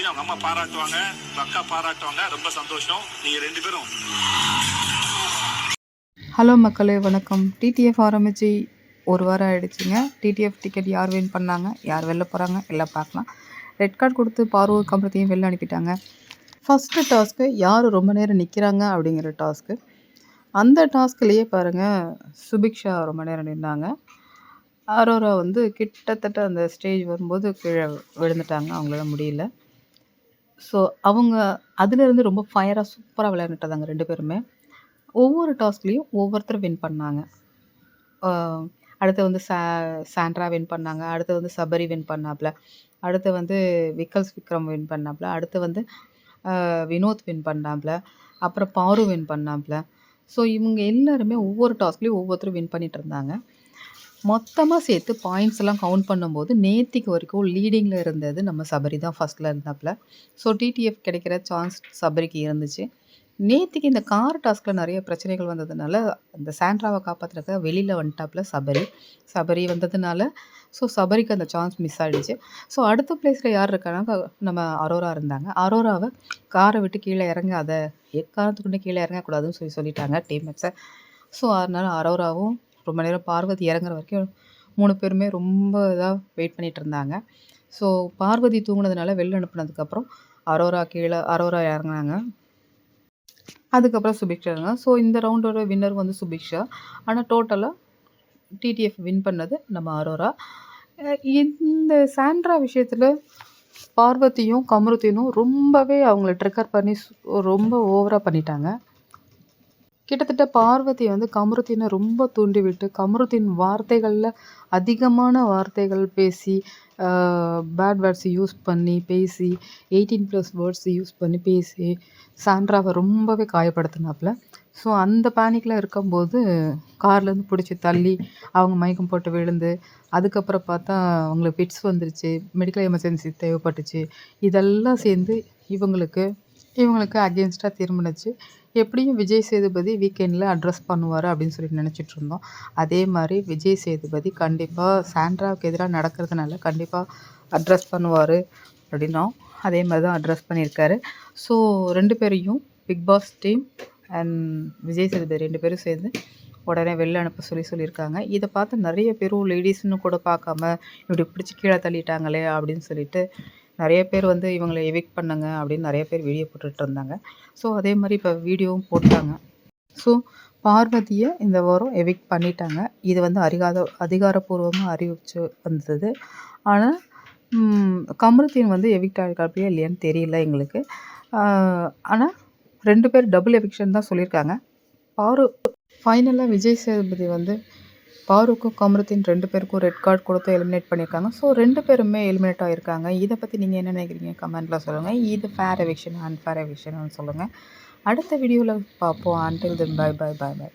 அவங்க அம்மா பாராட்டுவாங்க, உங்க அக்கா பாராட்டுவாங்க. ரொம்ப சந்தோஷம். நீங்க 2 பேரும். ஹலோ மக்களே, வணக்கம். டிடிஎஃப் ஆரம்பிச்சு 1 வாரம் ஆயிடுச்சுங்க. டிடிஎஃப் டிக்கெட் யார் வின் பண்ணாங்க, யார் வெளில போகிறாங்க எல்லாம் பார்க்கலாம். ரெட் கார்டு கொடுத்து பார்வூர் கம்பளத்தையும் வெளில அனுப்பிட்டாங்க. ஃபஸ்ட்டு டாஸ்க்கு யார் ரொம்ப நேரம் நிற்கிறாங்க அப்படிங்கிற டாஸ்க்கு. அந்த டாஸ்க்லேயே பாருங்கள், சுபிக்ஷா ரொம்ப நேரம் நின்னாங்க. அரோரா வந்து கிட்டத்தட்ட அந்த ஸ்டேஜ் வரும்போது கீழே விழுந்துட்டாங்க, அவங்களால முடியல. ஸோ அவங்க அதுலேருந்து ரொம்ப ஃபயராக சூப்பராக விளையாண்டுட்டாங்க 2 பேருமே. ஒவ்வொரு டாஸ்க்லேயும் ஒவ்வொருத்தர் வின் பண்ணாங்க. அடுத்து வந்து சாண்ட்ரா வின் பண்ணாங்க. அடுத்து வந்து சபரி வின் பண்ணாப்புல. அடுத்து வந்து விக்ரம் வின் பண்ணாப்புல. அடுத்து வந்து வினோத் வின் பண்ணாப்புல. அப்புறம் பாரு வின் பண்ணாப்புல. ஸோ இவங்க எல்லாருமே ஒவ்வொரு டாஸ்க்லேயும் ஒவ்வொருத்தரும் வின் பண்ணிட்டு இருந்தாங்க. மொத்தமாக சேர்த்து பாயிண்ட்ஸ் எல்லாம் கவுண்ட் பண்ணும்போது நேத்திக்கு வரைக்கும் லீடிங்கில் இருந்தது நம்ம சபரி தான் ஃபஸ்ட்டில் இருந்தாப்புல. ஸோ டிடிஎஃப் கிடைக்கிற சான்ஸ் சபரிக்கு இருந்துச்சு. நேத்திக்கு இந்த கார் டாஸ்கில் நிறைய பிரச்சனைகள் வந்ததுனால அந்த சாண்ட்ராவை காப்பாற்றுறதுக்காக வெளியில் வந்துட்டாப்புல சபரி வந்ததுனால ஸோ சபரிக்கு அந்த சான்ஸ் மிஸ் ஆகிடுச்சு. ஸோ அடுத்த பிளேஸில் யார் இருக்காங்க, நம்ம அரோரா இருந்தாங்க. அரோராவை காரை விட்டு கீழே இறங்காத, எக்காரணத்துக்குன்னு கீழே இறங்கக்கூடாதுன்னு சொல்லிட்டாங்க டீம்மேட்ஸை. ஸோ அதனால் அரோராவும் ரொம்ப நேரம் பார்வதி இறங்குற வரைக்கும் 3 பேருமே ரொம்ப இதாக வெயிட் பண்ணிகிட்டு இருந்தாங்க. ஸோ பார்வதி தூங்கினதுனால வெளில அனுப்புனதுக்கப்புறம் அரோரா இறங்குனாங்க. அதுக்கப்புறம் சுபிக்ஷா இருந்தாங்க. ஸோ இந்த ரவுண்டோட வின்னர் வந்து சுபிக்ஷா. ஆனால் டோட்டலாக டிடிஎஃப் வின் பண்ணது நம்ம அரோரா. இந்த சாண்ட்ரா விஷயத்தில் பார்வதியும் கமருதீனும் ரொம்பவே அவங்கள ட்ரிக்கர் பண்ணி ரொம்ப ஓவராக பண்ணிட்டாங்க. கிட்டத்தட்ட பார்வதி வந்து கமருதீனை ரொம்ப தூண்டிவிட்டு கமருதீன் வார்த்தைகளில் அதிகமான வார்த்தைகள் பேசி, பேட் வேர்ட்ஸ் யூஸ் பண்ணி பேசி, 18+ வேர்ட்ஸ் யூஸ் பண்ணி பேசி சாண்ட்ராவை ரொம்பவே காயப்படுத்தினாப்புல. ஸோ அந்த பேனிக்கில் இருக்கும்போது கார்லேருந்து பிடிச்சி தள்ளி அவங்க மயக்கம் போட்டு விழுந்து, அதுக்கப்புறம் பார்த்தா அவங்களுக்கு பிட்ஸ் வந்துருச்சு, மெடிக்கல் எமர்ஜென்சி தேவைப்பட்டுச்சு. இதெல்லாம் சேர்ந்து இவங்களுக்கு அகெயின்ஸ்டாக திரும்பினுச்சு. எப்படியும் விஜய் சேதுபதி வீக்கெண்டில் அட்ரஸ் பண்ணுவார் அப்படின்னு சொல்லி நினச்சிட்டு இருந்தோம். அதே மாதிரி விஜய் சேதுபதி கண்டிப்பாக சாண்ட்ராவுக்கு எதிராக நடக்கிறதுனால கண்டிப்பாக அட்ரஸ் பண்ணுவார் அப்படின்னோம். அதே மாதிரி தான் அட்ரஸ் பண்ணியிருக்காரு. ஸோ 2 பேரையும் Bigg Boss team and Vijay Sethupathi 2 பேரும் சேர்ந்து உடனே வெளில அனுப்ப சொல்லியிருக்காங்க. இதை பார்த்து நிறைய பேரும் லேடிஸ்னு கூட பார்க்காம இப்படி பிடிச்சி கீழே தள்ளிட்டாங்களே அப்படின்னு சொல்லிட்டு நிறைய பேர் வந்து இவங்களை எவிக்ட் பண்ணுங்க அப்படின்னு நிறைய பேர் வீடியோ போட்டுட்டு இருந்தாங்க. ஸோ அதே மாதிரி இப்போ வீடியோவும் போட்டாங்க. ஸோ பார்வதியை இந்த வாரம் எவிக்ட் பண்ணிட்டாங்க. இது வந்து அதிகாரப்பூர்வமாக அறிவிச்சு வந்தது. ஆனால் கமருதீன் வந்து எவிக்ட் ஆகிருக்காப்பியா இல்லையான்னு தெரியல எங்களுக்கு. ஆனால் 2 பேர் டபுள் எவிக்ஷன் தான் சொல்லியிருக்காங்க. ஃபைனலாக விஜய் சேதுபதி வந்து பாருக்கும் கமருதீன் 2 பேருக்கும் ரெட் கார்டு கொடுத்து எலிமினேட் பண்ணியிருக்காங்க. ஸோ 2 பேருமே எலிமினேட் ஆகியிருக்காங்க. இதை பற்றி நீங்கள் என்ன நினைக்கிறீங்க கமெண்ட்டில் சொல்லுங்கள். இது ஃபேர் எவிக்ஷன் அன்ஃபேர் எவிக்ஷன் சொல்லுங்கள். அடுத்த வீடியோவில் பார்ப்போம். Until then bye bye bye by.